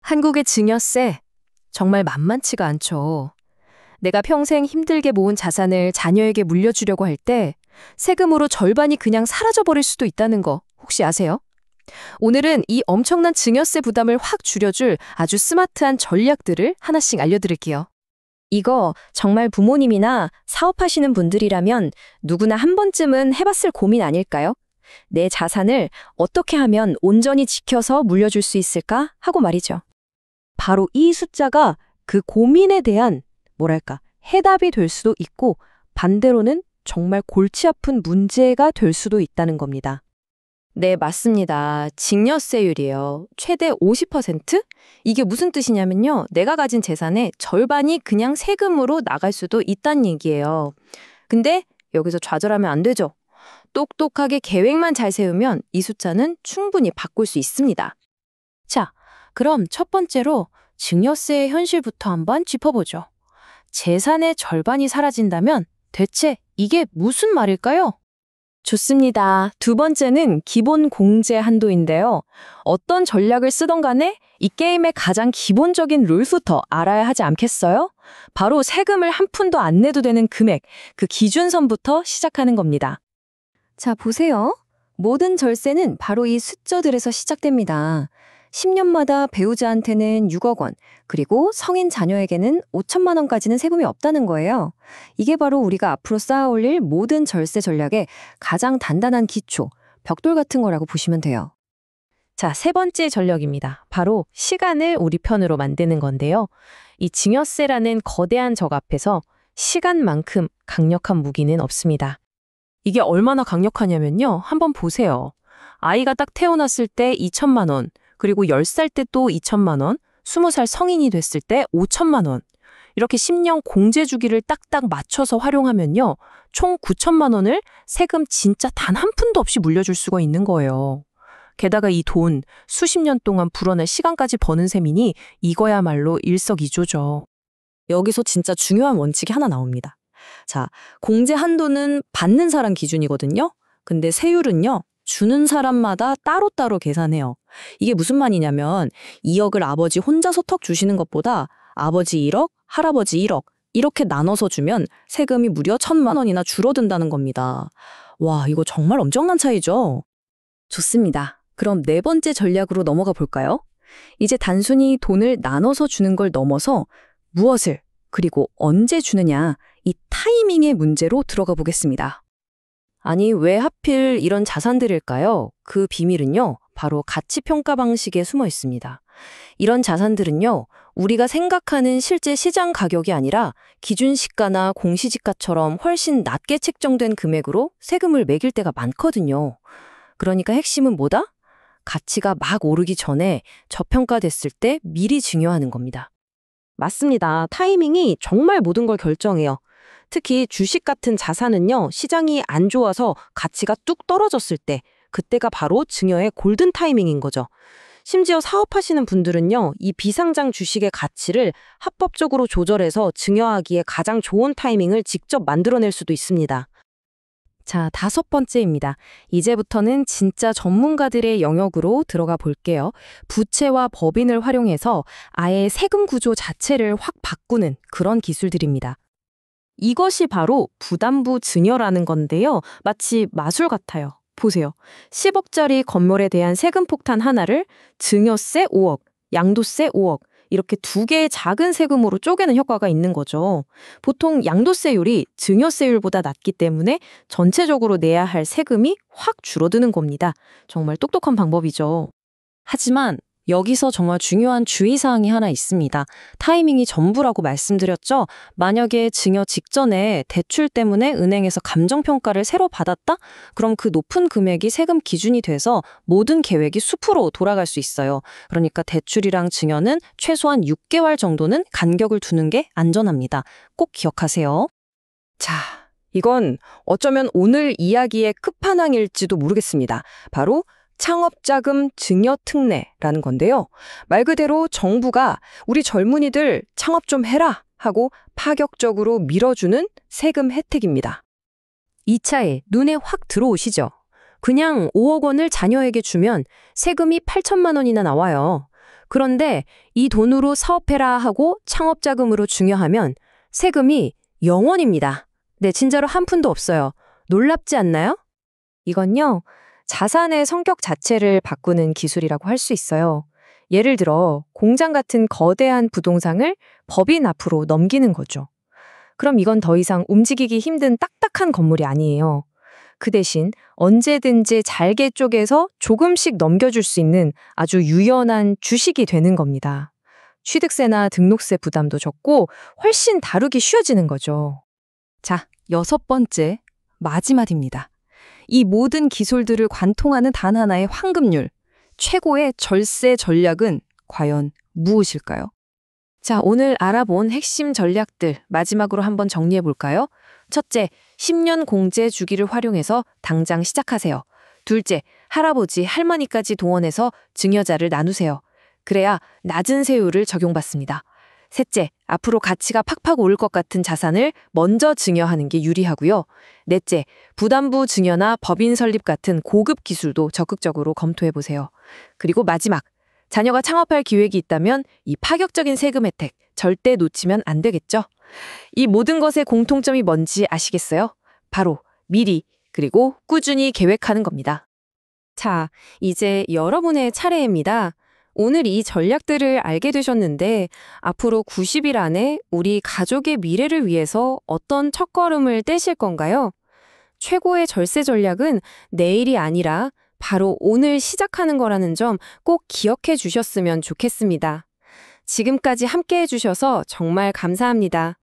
한국의 증여세 정말 만만치가 않죠. 내가 평생 힘들게 모은 자산을 자녀에게 물려주려고 할 때 세금으로 절반이 그냥 사라져버릴 수도 있다는 거 혹시 아세요? 오늘은 이 엄청난 증여세 부담을 확 줄여줄 아주 스마트한 전략들을 하나씩 알려드릴게요. 이거 정말 부모님이나 사업하시는 분들이라면 누구나 한 번쯤은 해봤을 고민 아닐까요? 내 자산을 어떻게 하면 온전히 지켜서 물려줄 수 있을까 하고 말이죠. 바로 이 숫자가 그 고민에 대한 해답이 될 수도 있고 반대로는 정말 골치 아픈 문제가 될 수도 있다는 겁니다. 네, 맞습니다. 증여세율이에요. 최대 50%? 이게 무슨 뜻이냐면요. 내가 가진 재산의 절반이 그냥 세금으로 나갈 수도 있다는 얘기예요. 근데 여기서 좌절하면 안 되죠. 똑똑하게 계획만 잘 세우면 이 숫자는 충분히 바꿀 수 있습니다. 자, 그럼 첫 번째로 증여세의 현실부터 한번 짚어보죠. 재산의 절반이 사라진다면 대체 이게 무슨 말일까요? 좋습니다. 두 번째는 기본 공제 한도인데요. 어떤 전략을 쓰던 간에 이 게임의 가장 기본적인 룰부터 알아야 하지 않겠어요? 바로 세금을 한 푼도 안 내도 되는 금액, 그 기준선부터 시작하는 겁니다. 자, 보세요. 모든 절세는 바로 이 숫자들에서 시작됩니다. 10년마다 배우자한테는 6억 원, 그리고 성인 자녀에게는 5천만 원까지는 세금이 없다는 거예요. 이게 바로 우리가 앞으로 쌓아올릴 모든 절세 전략의 가장 단단한 기초, 벽돌 같은 거라고 보시면 돼요. 자, 세 번째 전략입니다. 바로 시간을 우리 편으로 만드는 건데요. 이 증여세라는 거대한 적 앞에서 시간만큼 강력한 무기는 없습니다. 이게 얼마나 강력하냐면요. 한번 보세요. 아이가 딱 태어났을 때 2천만 원, 그리고 10살 때 또 2천만 원, 20살 성인이 됐을 때 5천만 원. 이렇게 10년 공제 주기를 딱딱 맞춰서 활용하면요. 총 9천만 원을 세금 진짜 단 한 푼도 없이 물려줄 수가 있는 거예요. 게다가 이 돈 수십 년 동안 불어날 시간까지 버는 셈이니 이거야말로 일석이조죠. 여기서 진짜 중요한 원칙이 하나 나옵니다. 자, 공제 한도는 받는 사람 기준이거든요. 근데 세율은요. 주는 사람마다 따로따로 계산해요. 이게 무슨 말이냐면 2억을 아버지 혼자서 턱 주시는 것보다 아버지 1억, 할아버지 1억 이렇게 나눠서 주면 세금이 무려 1,000만 원이나 줄어든다는 겁니다. 와, 이거 정말 엄청난 차이죠? 좋습니다. 그럼 네 번째 전략으로 넘어가 볼까요? 이제 단순히 돈을 나눠서 주는 걸 넘어서 무엇을, 그리고 언제 주느냐, 이 타이밍의 문제로 들어가 보겠습니다. 아니, 왜 하필 이런 자산들일까요? 그 비밀은요, 바로 가치평가 방식에 숨어 있습니다. 이런 자산들은요, 우리가 생각하는 실제 시장 가격이 아니라 기준시가나 공시지가처럼 훨씬 낮게 책정된 금액으로 세금을 매길 때가 많거든요. 그러니까 핵심은 뭐다? 가치가 막 오르기 전에 저평가됐을 때 미리 증여하는 겁니다. 맞습니다. 타이밍이 정말 모든 걸 결정해요. 특히 주식 같은 자산은요, 시장이 안 좋아서 가치가 뚝 떨어졌을 때, 그때가 바로 증여의 골든 타이밍인 거죠. 심지어 사업하시는 분들은요, 이 비상장 주식의 가치를 합법적으로 조절해서 증여하기에 가장 좋은 타이밍을 직접 만들어낼 수도 있습니다. 자, 다섯 번째입니다. 이제부터는 진짜 전문가들의 영역으로 들어가 볼게요. 부채와 법인을 활용해서 아예 세금 구조 자체를 확 바꾸는 그런 기술들입니다. 이것이 바로 부담부 증여라는 건데요. 마치 마술 같아요. 보세요. 10억짜리 건물에 대한 세금 폭탄 하나를 증여세 5억, 양도세 5억 이렇게 두 개의 작은 세금으로 쪼개는 효과가 있는 거죠. 보통 양도세율이 증여세율보다 낮기 때문에 전체적으로 내야 할 세금이 확 줄어드는 겁니다. 정말 똑똑한 방법이죠. 하지만 여기서 정말 중요한 주의사항이 하나 있습니다. 타이밍이 전부라고 말씀드렸죠? 만약에 증여 직전에 대출 때문에 은행에서 감정평가를 새로 받았다? 그럼 그 높은 금액이 세금 기준이 돼서 모든 계획이 숲으로 돌아갈 수 있어요. 그러니까 대출이랑 증여는 최소한 6개월 정도는 간격을 두는 게 안전합니다. 꼭 기억하세요. 자, 이건 어쩌면 오늘 이야기의 끝판왕일지도 모르겠습니다. 바로 창업자금 증여특례라는 건데요. 말 그대로 정부가 우리 젊은이들 창업 좀 해라 하고 파격적으로 밀어주는 세금 혜택입니다. 이 차에 눈에 확 들어오시죠? 그냥 5억 원을 자녀에게 주면 세금이 8천만 원이나 나와요. 그런데 이 돈으로 사업해라 하고 창업 자금으로 중요하면 세금이 0원입니다. 네, 진짜로 한 푼도 없어요. 놀랍지 않나요? 이건요, 자산의 성격 자체를 바꾸는 기술이라고 할 수 있어요. 예를 들어, 공장 같은 거대한 부동산을 법인 앞으로 넘기는 거죠. 그럼 이건 더 이상 움직이기 힘든 딱딱한 건물이 아니에요. 그 대신 언제든지 잘게 쪼개서 조금씩 넘겨줄 수 있는 아주 유연한 주식이 되는 겁니다. 취득세나 등록세 부담도 적고 훨씬 다루기 쉬워지는 거죠. 자, 6번째, 마지막입니다. 이 모든 기술들을 관통하는 단 하나의 황금률, 최고의 절세 전략은 과연 무엇일까요? 자, 오늘 알아본 핵심 전략들 마지막으로 한번 정리해 볼까요? 첫째, 10년 공제 주기를 활용해서 당장 시작하세요. 둘째, 할아버지, 할머니까지 동원해서 증여자를 나누세요. 그래야 낮은 세율을 적용받습니다. 셋째, 앞으로 가치가 팍팍 오를 것 같은 자산을 먼저 증여하는 게 유리하고요. 넷째, 부담부 증여나 법인 설립 같은 고급 기술도 적극적으로 검토해 보세요. 그리고 마지막, 자녀가 창업할 기획이 있다면 이 파격적인 세금 혜택 절대 놓치면 안 되겠죠? 이 모든 것의 공통점이 뭔지 아시겠어요? 바로 미리 그리고 꾸준히 계획하는 겁니다. 자, 이제 여러분의 차례입니다. 오늘 이 전략들을 알게 되셨는데 앞으로 90일 안에 우리 가족의 미래를 위해서 어떤 첫걸음을 떼실 건가요? 최고의 절세 전략은 내일이 아니라 바로 오늘 시작하는 거라는 점 꼭 기억해 주셨으면 좋겠습니다. 지금까지 함께 해주셔서 정말 감사합니다.